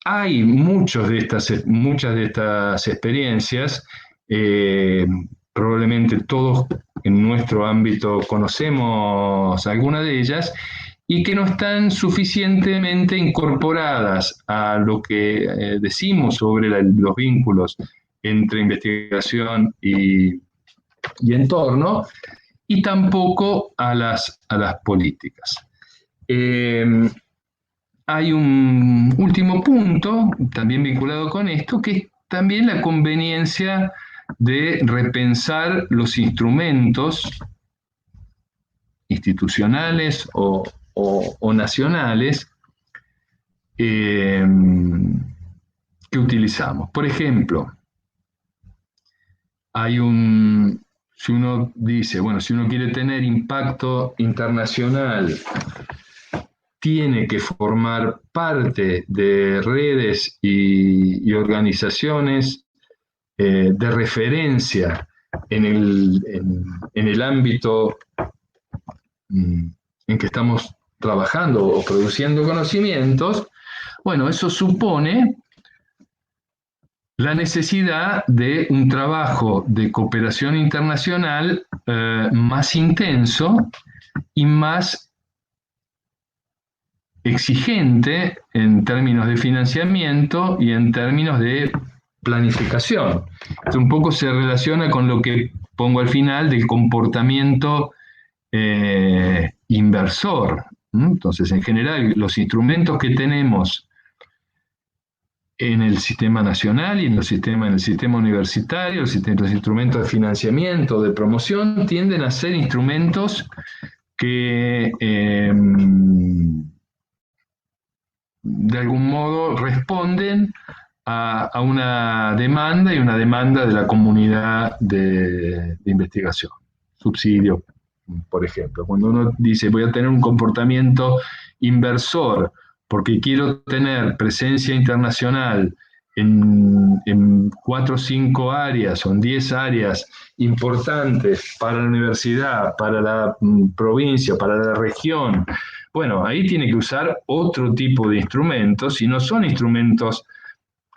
hay muchas de estas experiencias, probablemente todos en nuestro ámbito conocemos alguna de ellas, y que no están suficientemente incorporadas a lo que decimos sobre los vínculos entre investigación y entorno, y tampoco a las políticas. Hay un último punto, también vinculado con esto, que es también la conveniencia de repensar los instrumentos institucionales o nacionales que utilizamos. Por ejemplo, si uno dice, bueno, si uno quiere tener impacto internacional, tiene que formar parte de redes y organizaciones de referencia en el ámbito en que estamos trabajando o produciendo conocimientos. Bueno, eso supone la necesidad de un trabajo de cooperación internacional más intenso y más exigente en términos de financiamiento y en términos de planificación. Esto un poco se relaciona con lo que pongo al final del comportamiento inversor. Entonces, en general, los instrumentos que tenemos en el sistema nacional y en el sistema universitario, los instrumentos de financiamiento, de promoción, tienden a ser instrumentos que de algún modo responden a una demanda y una demanda de la comunidad de investigación. Subsidio, por ejemplo. Cuando uno dice voy a tener un comportamiento inversor porque quiero tener presencia internacional en 4 o 5 áreas o en 10 áreas importantes para la universidad, para la provincia, para la región, bueno, ahí tiene que usar otro tipo de instrumentos, y no son instrumentos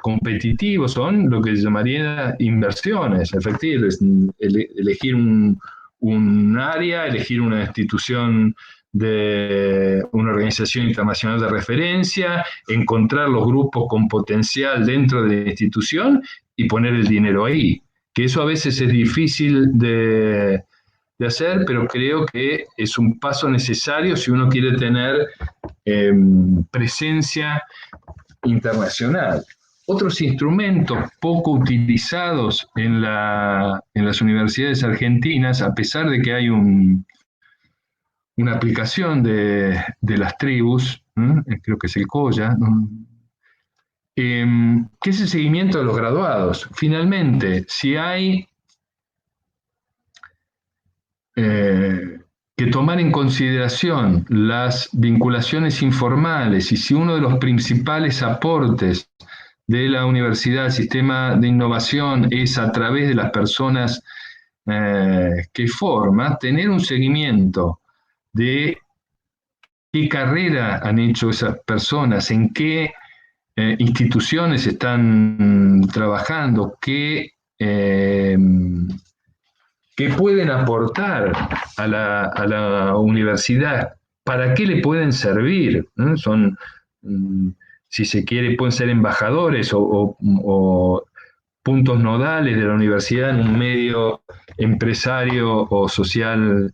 competitivos, son lo que se llamaría inversiones efectivas, elegir un área, elegir una institución de una organización internacional de referencia, encontrar los grupos con potencial dentro de la institución y poner el dinero ahí. Que eso a veces es difícil de hacer, pero creo que es un paso necesario si uno quiere tener presencia internacional. Otros instrumentos poco utilizados en las universidades argentinas, a pesar de que hay una aplicación de las tribus, creo que es el COYA, que es el seguimiento de los graduados. Finalmente, si hay que tomar en consideración las vinculaciones informales, y si uno de los principales aportes de la universidad al sistema de innovación es a través de las personas que forma, tener un seguimiento de qué carrera han hecho esas personas, en qué instituciones están trabajando, qué pueden aportar a la universidad, para qué le pueden servir. Son, si se quiere, pueden ser embajadores o puntos nodales de la universidad en un medio empresario o social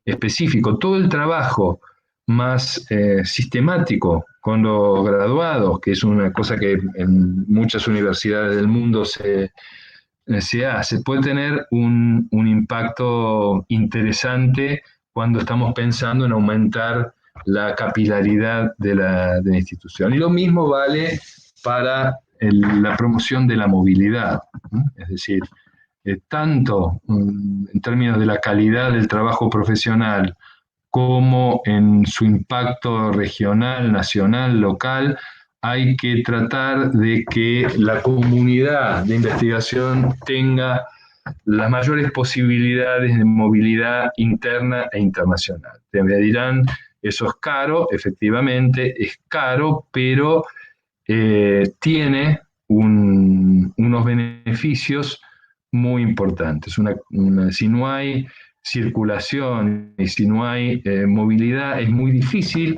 específico. Todo el trabajo más sistemático con los graduados, que es una cosa que en muchas universidades del mundo se hace, puede tener un impacto interesante cuando estamos pensando en aumentar la capilaridad de la institución. Y lo mismo vale para la promoción de la movilidad, ¿no? Es decir, tanto en términos de la calidad del trabajo profesional como en su impacto regional, nacional, local, hay que tratar de que la comunidad de investigación tenga las mayores posibilidades de movilidad interna e internacional. Me dirán, eso es caro, efectivamente es caro, pero tiene unos beneficios muy importantes. Si no hay circulación y si no hay movilidad, es muy difícil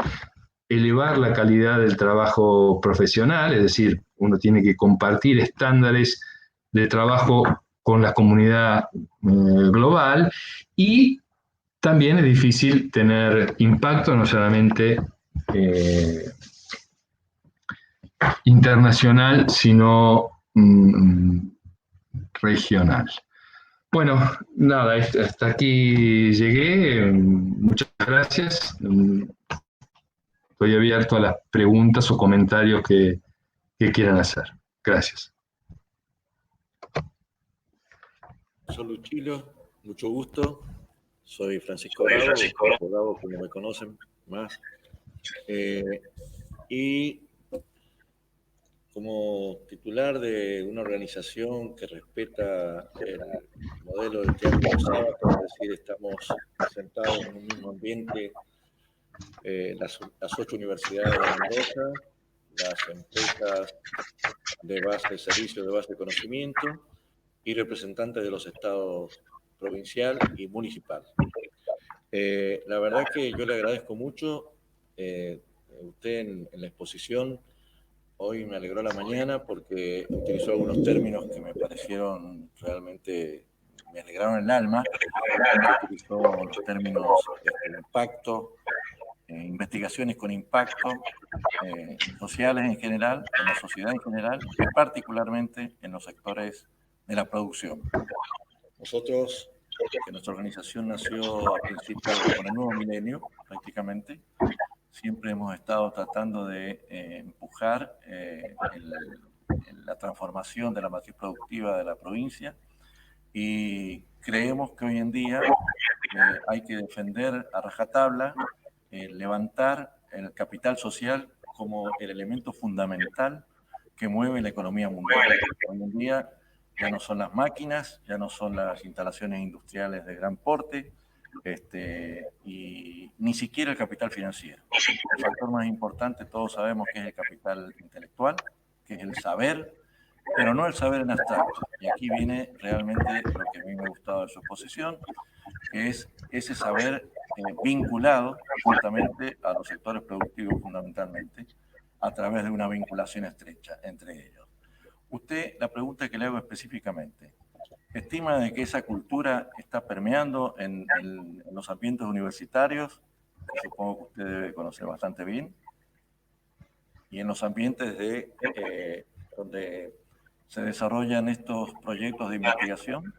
elevar la calidad del trabajo profesional, es decir, uno tiene que compartir estándares de trabajo con la comunidad global, y también es difícil tener impacto no solamente internacional, sino regional. Bueno, nada, hasta aquí llegué. Muchas gracias. Estoy abierto a las preguntas o comentarios que quieran hacer. Gracias. Soy Luchilo, mucho gusto. Soy Francisco Bravo, como me conocen más. Y como titular de una organización que respeta el modelo del triángulo sábato, es decir, estamos sentados en un mismo ambiente, las 8 universidades de Mendoza, las empresas de base de servicio, de base de conocimiento y representantes de los estados provincial y municipal. La verdad que yo le agradezco mucho usted en la exposición. Hoy me alegró la mañana porque utilizó algunos términos que me parecieron realmente, me alegraron el alma. Utilizó los términos de impacto, investigaciones con impacto, sociales en general, en la sociedad en general, y particularmente en los sectores de la producción. Nosotros, que nuestra organización nació a principios con el nuevo milenio, prácticamente, siempre hemos estado tratando de empujar la transformación de la matriz productiva de la provincia, y creemos que hoy en día hay que defender a rajatabla, levantar el capital social como el elemento fundamental que mueve la economía mundial. Hoy en día ya no son las máquinas, ya no son las instalaciones industriales de gran porte, y ni siquiera el capital financiero. El factor más importante, todos sabemos que es el capital intelectual, que es el saber, pero no el saber en abstracto. Y aquí viene realmente lo que a mí me ha gustado de su exposición, que es ese saber vinculado justamente a los sectores productivos fundamentalmente, a través de una vinculación estrecha entre ellos. Usted, la pregunta que le hago específicamente, ¿estima de que esa cultura está permeando en los ambientes universitarios, que supongo que usted debe conocer bastante bien, y en los ambientes donde se desarrollan estos proyectos de investigación?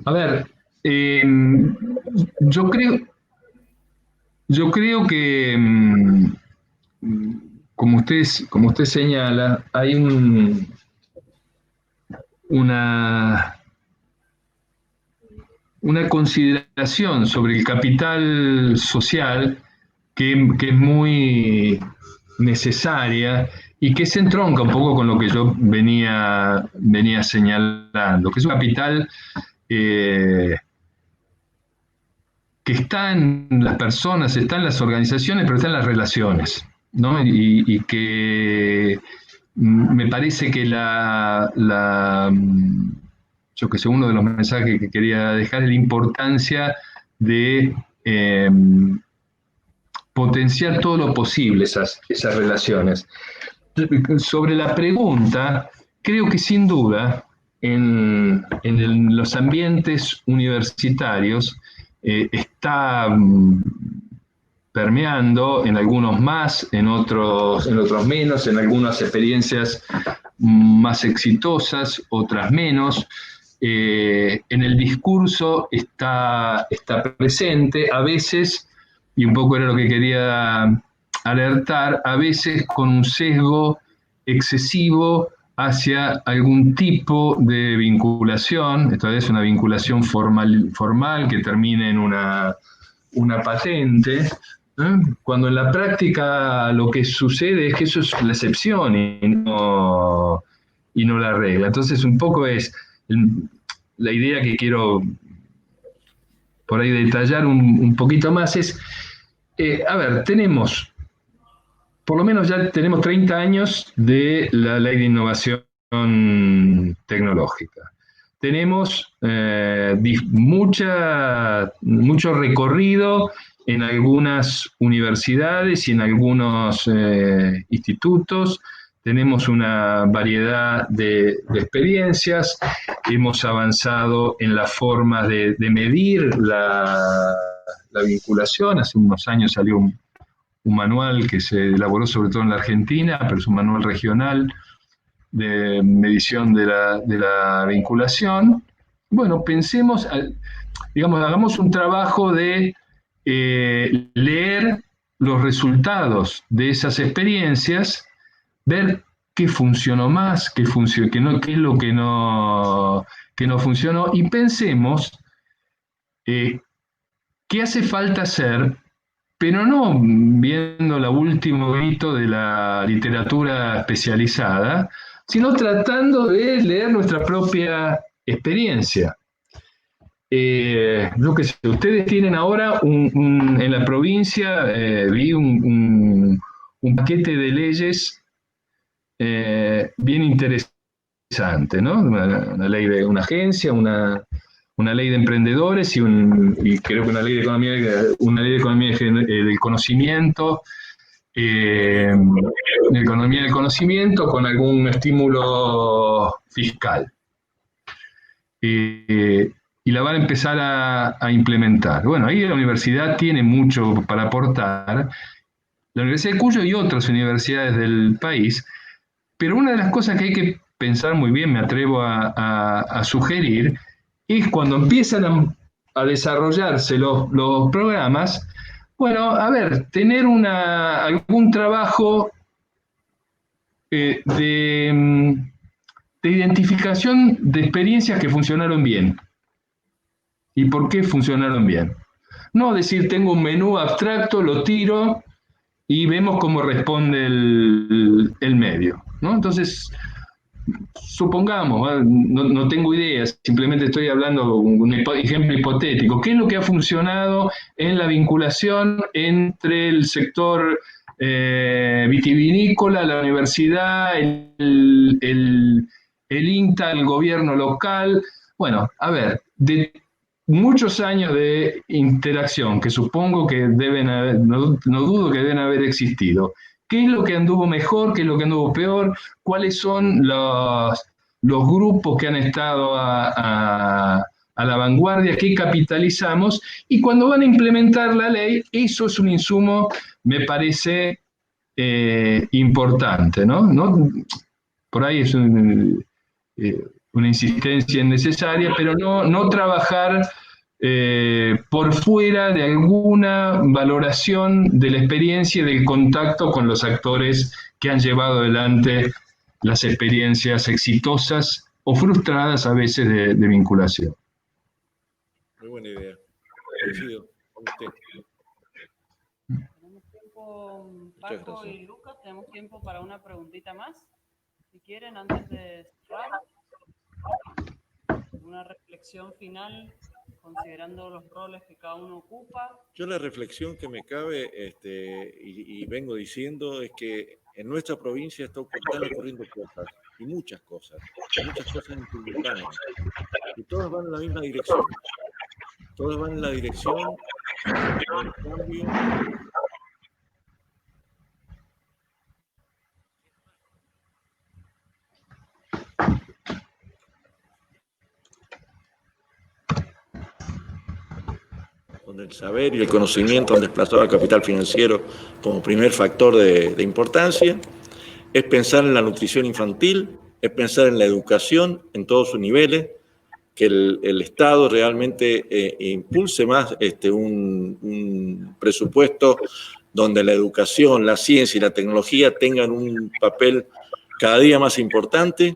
A ver, yo creo que, como usted señala, hay una consideración sobre el capital social que es muy necesaria y que se entronca un poco con lo que yo venía señalando, que es un capital que está en las personas, está en las organizaciones, pero está en las relaciones, ¿no? Y que me parece que yo que sé, uno de los mensajes que quería dejar es la importancia de potenciar todo lo posible esas relaciones. Sobre la pregunta, creo que sin duda en los ambientes universitarios está permeando, en algunos más, en otros menos, en algunas experiencias más exitosas, otras menos. En el discurso está presente, a veces, y un poco era lo que quería alertar, a veces con un sesgo excesivo hacia algún tipo de vinculación, esta vez una vinculación formal que termine en una patente, cuando en la práctica lo que sucede es que eso es la excepción y no la regla. Entonces un poco es la idea que quiero por ahí detallar un poquito más es, a ver, por lo menos ya tenemos 30 años de la Ley de Innovación Tecnológica. Tenemos mucho recorrido en algunas universidades y en algunos institutos. Tenemos una variedad de experiencias, hemos avanzado en las formas de medir la vinculación. Hace unos años salió un manual que se elaboró sobre todo en la Argentina, pero es un manual regional de medición de la vinculación. Bueno, pensemos, digamos, hagamos un trabajo de leer los resultados de esas experiencias, ver qué funcionó más, qué es lo que no funcionó, y pensemos qué hace falta hacer, pero no viendo el último grito de la literatura especializada, sino tratando de leer nuestra propia experiencia. Yo qué sé, ustedes tienen ahora en la provincia, vi un paquete de leyes bien interesante, ¿no? Una ley de una agencia, una ley de emprendedores y creo que una ley de economía del conocimiento, economía del conocimiento con algún estímulo fiscal. Y la van a empezar a implementar. Bueno, ahí la universidad tiene mucho para aportar, la Universidad de Cuyo y otras universidades del país, pero una de las cosas que hay que pensar muy bien, me atrevo a sugerir, es cuando empiezan a desarrollarse los programas, bueno, a ver, tener algún trabajo de identificación de experiencias que funcionaron bien. ¿Y por qué funcionaron bien? No decir, tengo un menú abstracto, lo tiro y vemos cómo responde el medio, ¿no? Entonces, supongamos, no tengo ideas, simplemente estoy hablando un ejemplo hipotético. ¿Qué es lo que ha funcionado en la vinculación entre el sector vitivinícola, la universidad, el INTA, el gobierno local? Bueno, a ver, de muchos años de interacción que supongo que deben haber, no dudo que deben haber existido. ¿Qué es lo que anduvo mejor? ¿Qué es lo que anduvo peor? ¿Cuáles son los grupos que han estado a la vanguardia? ¿Qué capitalizamos? Y cuando van a implementar la ley, eso es un insumo, me parece, importante, ¿no? Por ahí es una insistencia innecesaria, pero no trabajar por fuera de alguna valoración de la experiencia y del contacto con los actores que han llevado adelante las experiencias exitosas o frustradas a veces de vinculación. Muy buena idea. Coincido con usted. Tenemos tiempo, Paco y Lucas, tenemos tiempo para una preguntita más. Si quieren, antes de cerrar, una reflexión final, considerando los roles que cada uno ocupa. Yo la reflexión que me cabe, y vengo diciendo, es que en nuestra provincia están ocurriendo cosas, y muchas cosas en simultáneo, y todas van en la misma dirección. Todas van en la dirección del cambio donde el saber y el conocimiento han desplazado al capital financiero como primer factor de importancia, es pensar en la nutrición infantil, es pensar en la educación en todos sus niveles, que el Estado realmente impulse más un presupuesto donde la educación, la ciencia y la tecnología tengan un papel cada día más importante,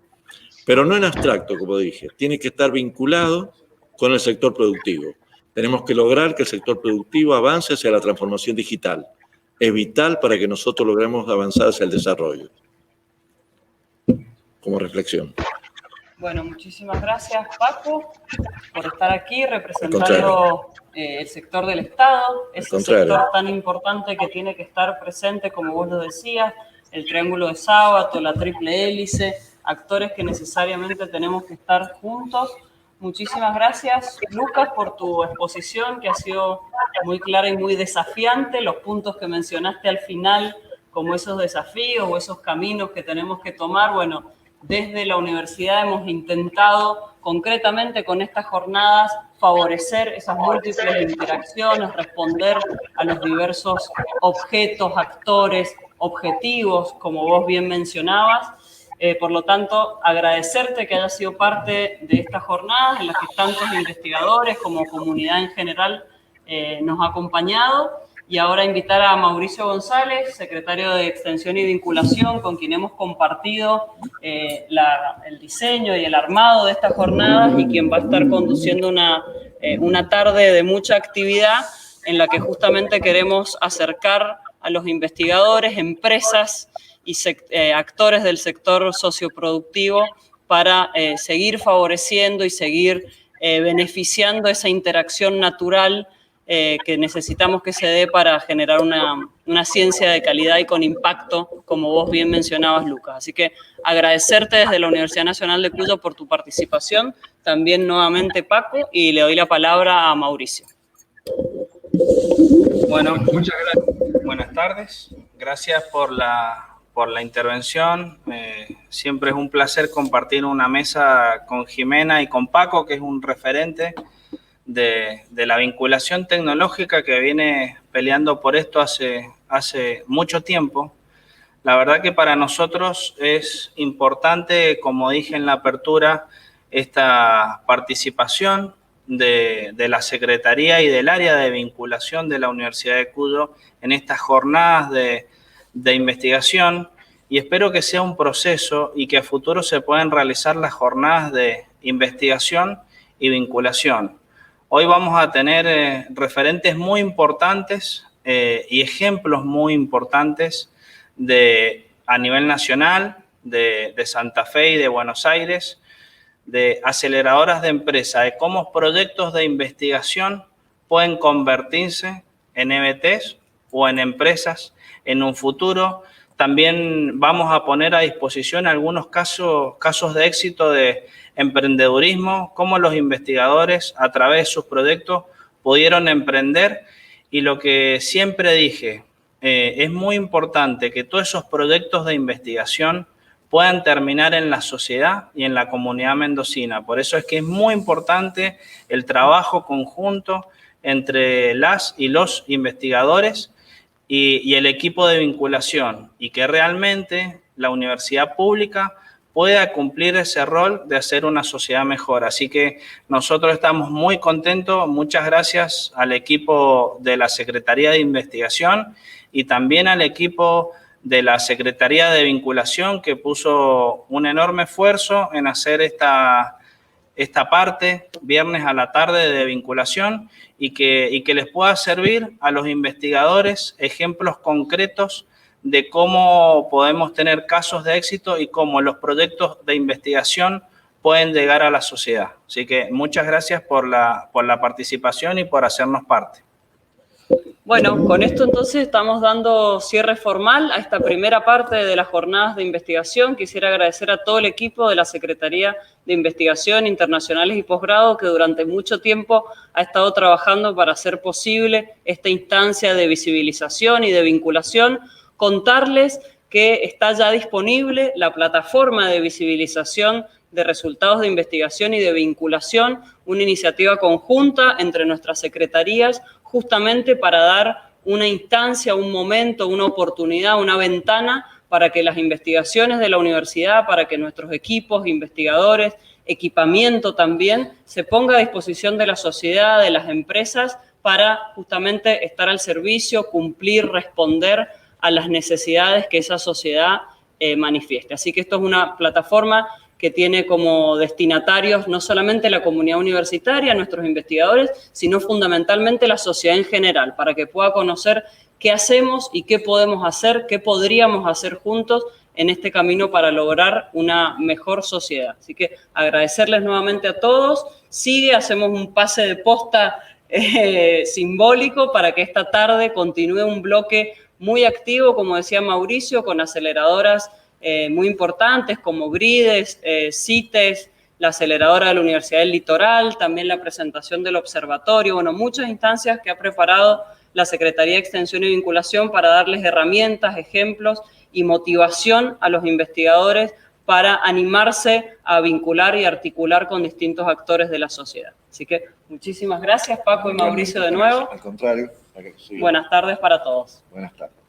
pero no en abstracto, como dije, tiene que estar vinculado con el sector productivo. Tenemos que lograr que el sector productivo avance hacia la transformación digital. Es vital para que nosotros logremos avanzar hacia el desarrollo. Como reflexión. Bueno, muchísimas gracias, Paco, por estar aquí representando el sector del Estado, ese sector tan importante que tiene que estar presente, como vos lo decías, el triángulo de Sábato, la triple hélice, actores que necesariamente tenemos que estar juntos. Muchísimas gracias, Lucas, por tu exposición, que ha sido muy clara y muy desafiante. Los puntos que mencionaste al final, como esos desafíos o esos caminos que tenemos que tomar, bueno, desde la universidad hemos intentado concretamente con estas jornadas favorecer esas múltiples interacciones, responder a los diversos objetos, actores, objetivos, como vos bien mencionabas. Por lo tanto, agradecerte que hayas sido parte de estas jornadas en las que tantos investigadores como comunidad en general nos ha acompañado. Y ahora invitar a Mauricio González, secretario de Extensión y Vinculación, con quien hemos compartido el diseño y el armado de estas jornadas y quien va a estar conduciendo una tarde de mucha actividad en la que justamente queremos acercar a los investigadores, empresas y actores del sector socioproductivo para seguir favoreciendo y seguir beneficiando esa interacción natural que necesitamos que se dé para generar una ciencia de calidad y con impacto, como vos bien mencionabas, Lucas. Así que agradecerte desde la Universidad Nacional de Cuyo por tu participación, también nuevamente Paco, y le doy la palabra a Mauricio. Bueno, muchas gracias. Buenas tardes. Gracias por la intervención. Siempre es un placer compartir una mesa con Jimena y con Paco, que es un referente de la vinculación tecnológica que viene peleando por esto hace mucho tiempo. La verdad que para nosotros es importante, como dije en la apertura, esta participación de la Secretaría y del área de vinculación de la Universidad de Cuyo en estas jornadas de investigación, y espero que sea un proceso y que a futuro se puedan realizar las jornadas de investigación y vinculación. Hoy vamos a tener referentes muy importantes y ejemplos muy importantes a nivel nacional, de Santa Fe y de Buenos Aires, de aceleradoras de empresas, de cómo proyectos de investigación pueden convertirse en EBTs o en empresas en un futuro. También vamos a poner a disposición algunos casos de éxito de emprendedurismo, cómo los investigadores a través de sus proyectos pudieron emprender. Y lo que siempre dije, es muy importante que todos esos proyectos de investigación puedan terminar en la sociedad y en la comunidad mendocina. Por eso es que es muy importante el trabajo conjunto entre las y los investigadores y el equipo de vinculación, y que realmente la universidad pública pueda cumplir ese rol de hacer una sociedad mejor. Así que nosotros estamos muy contentos. Muchas gracias al equipo de la Secretaría de Investigación y también al equipo de la Secretaría de Vinculación, que puso un enorme esfuerzo en hacer esta parte viernes a la tarde de vinculación, y que les pueda servir a los investigadores ejemplos concretos de cómo podemos tener casos de éxito y cómo los proyectos de investigación pueden llegar a la sociedad. Así que muchas gracias por la participación y por hacernos parte. Bueno, con esto entonces estamos dando cierre formal a esta primera parte de las jornadas de investigación. Quisiera agradecer a todo el equipo de la Secretaría de Investigación Internacionales y Posgrado, que durante mucho tiempo ha estado trabajando para hacer posible esta instancia de visibilización y de vinculación. Contarles que está ya disponible la plataforma de visibilización de resultados de investigación y de vinculación, una iniciativa conjunta entre nuestras secretarías, justamente para dar una instancia, un momento, una oportunidad, una ventana para que las investigaciones de la universidad, para que nuestros equipos, investigadores, equipamiento también, se ponga a disposición de la sociedad, de las empresas, para justamente estar al servicio, cumplir, responder a las necesidades que esa sociedad manifieste. Así que esto es una plataforma que tiene como destinatarios no solamente la comunidad universitaria, nuestros investigadores, sino fundamentalmente la sociedad en general, para que pueda conocer qué hacemos y qué podemos hacer, qué podríamos hacer juntos en este camino para lograr una mejor sociedad. Así que agradecerles nuevamente a todos. Hacemos un pase de posta simbólico para que esta tarde continúe un bloque muy activo, como decía Mauricio, con aceleradoras muy importantes como GRIDES, CITES, la aceleradora de la Universidad del Litoral, también la presentación del observatorio, bueno, muchas instancias que ha preparado la Secretaría de Extensión y Vinculación para darles herramientas, ejemplos y motivación a los investigadores para animarse a vincular y articular con distintos actores de la sociedad. Así que muchísimas gracias, Paco y Mauricio, de nuevo. Al contrario. Buenas tardes para todos. Buenas tardes.